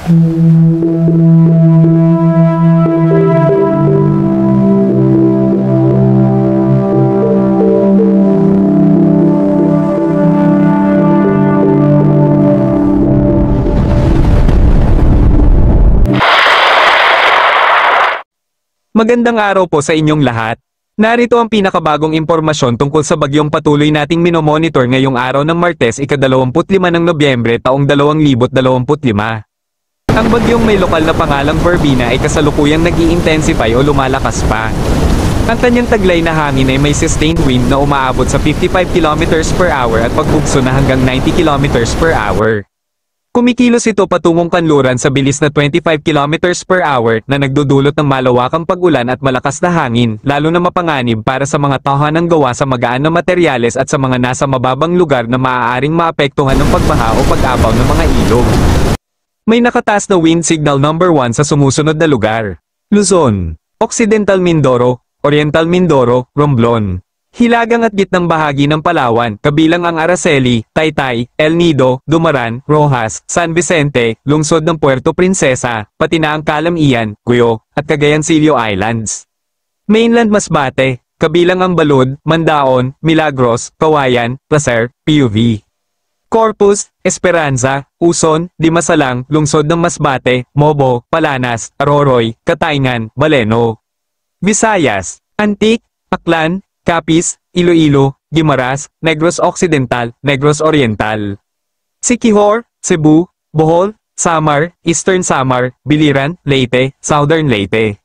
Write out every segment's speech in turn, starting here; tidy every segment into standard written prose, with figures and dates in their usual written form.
Magandang araw po sa inyong lahat. Narito ang pinakabagong impormasyon tungkol sa bagyong patuloy nating minomonitor ngayong araw ng Martes ika-25 ng Nobyembre taong 2025. Ang bagyong may lokal na pangalang Verbena ay kasalukuyang nag-i-intensify o lumalakas pa. Ang kanyang taglay na hangin ay may sustained wind na umaabot sa 55 km per hour at pagbugso na hanggang 90 km per hour. Kumikilos ito patungong kanluran sa bilis na 25 km per hour na nagdudulot ng malawakang pag-ulan at malakas na hangin, lalo na mapanganib para sa mga tahanang gawa sa magaan na materyales at sa mga nasa mababang lugar na maaaring maapektuhan ng pagbaha o pag-abaw ng mga ilog. May nakataas na wind signal number 1 sa sumusunod na lugar: Luzon, Occidental Mindoro, Oriental Mindoro, Romblon, hilagang at gitnang bahagi ng Palawan, kabilang ang Araceli, Taytay, El Nido, Dumaran, Rojas, San Vicente, lungsod ng Puerto Princesa, pati na ang Calamian, Cuyo, at Cagayancillo Islands. Mainland Masbate, kabilang ang Balud, Mandaon, Milagros, Kawayan, Placer, PUV. Corpus, Esperanza, Uson, Dimasalang, lungsod ng Masbate, Mobo, Palanas, Aroroy, Katayngan, Baleno. Visayas, Antique, Aklan, Capiz, Iloilo, Guimaras, Negros Occidental, Negros Oriental. Siquijor, Cebu, Bohol, Samar, Eastern Samar, Biliran, Leyte, Southern Leyte.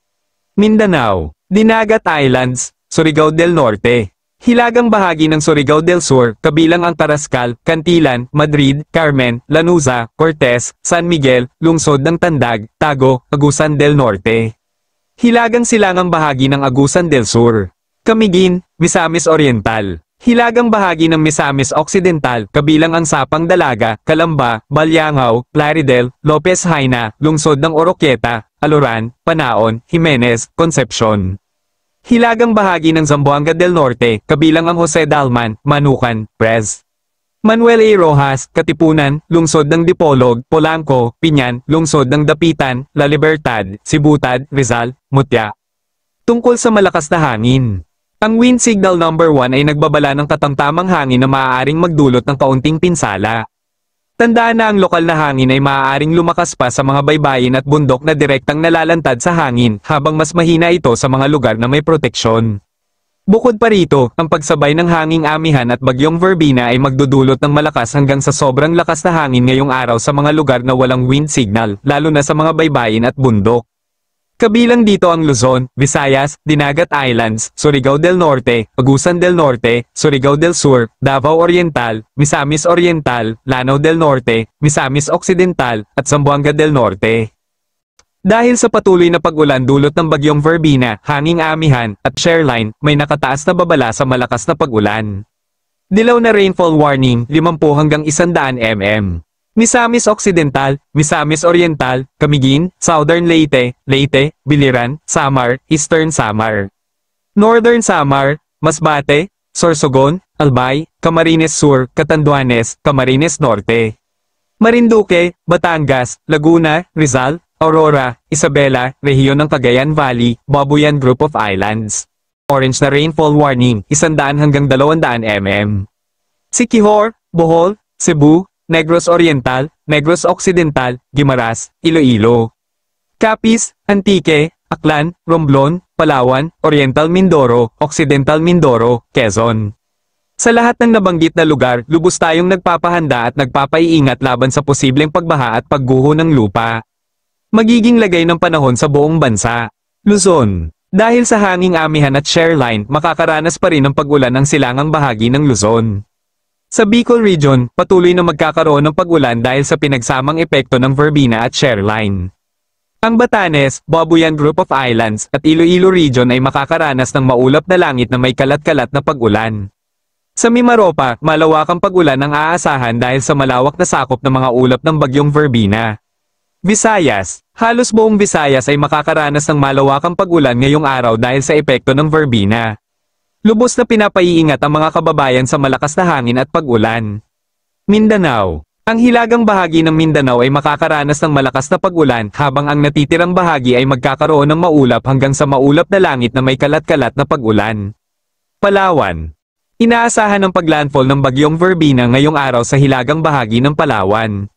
Mindanao, Dinagat Islands, Surigao del Norte. Hilagang bahagi ng Surigao del Sur, kabilang ang Carrascal, Cantilan, Madrid, Carmen, Lanuza, Cortez, San Miguel, lungsod ng Tandag, Tago, Agusan del Norte. Hilagang silangang bahagi ng Agusan del Sur. Camiguin, Misamis Oriental. Hilagang bahagi ng Misamis Occidental, kabilang ang Sapang Dalaga, Calamba, Balyangaw, Plaridel, Lopez Haina, lungsod ng Oroquieta, Aluran, Panaon, Jimenez, Concepcion. Hilagang bahagi ng Zamboanga del Norte, kabilang ang Jose Dalman, Manukan, Prez. Manuel A. Rojas, Katipunan, lungsod ng Dipolog, Polanco, Piñan, lungsod ng Dapitan, La Libertad, Sibutad, Rizal, Mutya. Tungkol sa malakas na hangin. Ang wind signal number 1 ay nagbabala ng katamtamang hangin na maaaring magdulot ng kaunting pinsala. Tandaan na ang lokal na hangin ay maaaring lumakas pa sa mga baybayin at bundok na direktang nalalantad sa hangin, habang mas mahina ito sa mga lugar na may proteksyon. Bukod pa rito, ang pagsabay ng hanging amihan at bagyong Verbena ay magdudulot ng malakas hanggang sa sobrang lakas na hangin ngayong araw sa mga lugar na walang wind signal, lalo na sa mga baybayin at bundok. Kabilang dito ang Luzon, Visayas, Dinagat Islands, Surigao del Norte, Agusan del Norte, Surigao del Sur, Davao Oriental, Misamis Oriental, Lanao del Norte, Misamis Occidental, at Zamboanga del Norte. Dahil sa patuloy na pag-ulan dulot ng bagyong Verbena, hanging amihan, at shoreline, may nakataas na babala sa malakas na pag-ulan. Dilaw na rainfall warning, 50 hanggang 100 mm. Misamis Occidental, Misamis Oriental, Camiguin, Southern Leyte, Leyte, Biliran, Samar, Eastern Samar. Northern Samar, Masbate, Sorsogon, Albay, Camarines Sur, Catanduanes, Camarines Norte. Marinduque, Batangas, Laguna, Rizal, Aurora, Isabela, rehiyon ng Cagayan Valley, Babuyan Group of Islands. Orange na rainfall warning, 100 hanggang 200 mm. Siquijor, Bohol, Cebu, Negros Oriental, Negros Occidental, Guimaras, Iloilo. Capiz, Antique, Aklan, Romblon, Palawan, Oriental Mindoro, Occidental Mindoro, Quezon. Sa lahat ng nabanggit na lugar, lubos tayong nagpapahanda at nagpapaiingat laban sa posibleng pagbaha at pagguho ng lupa. Magiging lagay ng panahon sa buong bansa. Luzon. Dahil sa hanging amihan at shoreline, makakaranas pa rin ng pag-ulan ang silangang bahagi ng Luzon. Sa Bicol Region, patuloy na magkakaroon ng pag-ulan dahil sa pinagsamang epekto ng Verbena at shoreline. Ang Batanes, Babuyan Group of Islands, at Iloilo Region ay makakaranas ng maulap na langit na may kalat-kalat na pag-ulan. Sa Mimaropa, malawakang pag-ulan ang aasahan dahil sa malawak na sakop ng mga ulap ng bagyong Verbena. Visayas, halos buong Visayas ay makakaranas ng malawakang pag-ulan ngayong araw dahil sa epekto ng Verbena. Lubos na pinapaiingat ang mga kababayan sa malakas na hangin at pag-ulan. Mindanao. Ang hilagang bahagi ng Mindanao ay makakaranas ng malakas na pag-ulan habang ang natitirang bahagi ay magkakaroon ng maulap hanggang sa maulap na langit na may kalat-kalat na pag-ulan. Palawan. Inaasahan ang paglandfall ng bagyong Verbena ngayong araw sa hilagang bahagi ng Palawan.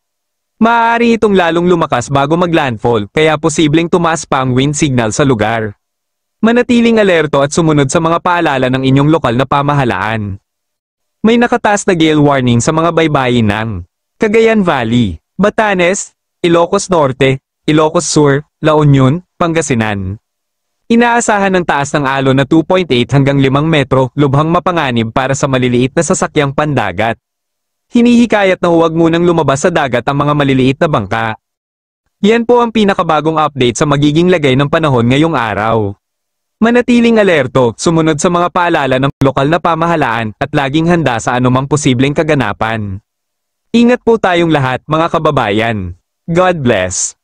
Maaari itong lalong lumakas bago maglandfall, kaya posibleng tumaas pa ang wind signal sa lugar. Manatiling alerto at sumunod sa mga paalala ng inyong lokal na pamahalaan. May nakataas na gale warning sa mga baybayin ng Cagayan Valley, Batanes, Ilocos Norte, Ilocos Sur, La Union, Pangasinan. Inaasahan ng taas ng alon na 2.8 hanggang 5 metro, lubhang mapanganib para sa maliliit na sasakyang pandagat. Hinihikayat na huwag munang lumabas sa dagat ang mga maliliit na bangka. Yan po ang pinakabagong update sa magiging lagay ng panahon ngayong araw. Manatiling alerto, sumunod sa mga paalala ng lokal na pamahalaan, at laging handa sa anumang posibleng kaganapan. Ingat po tayong lahat, mga kababayan. God bless.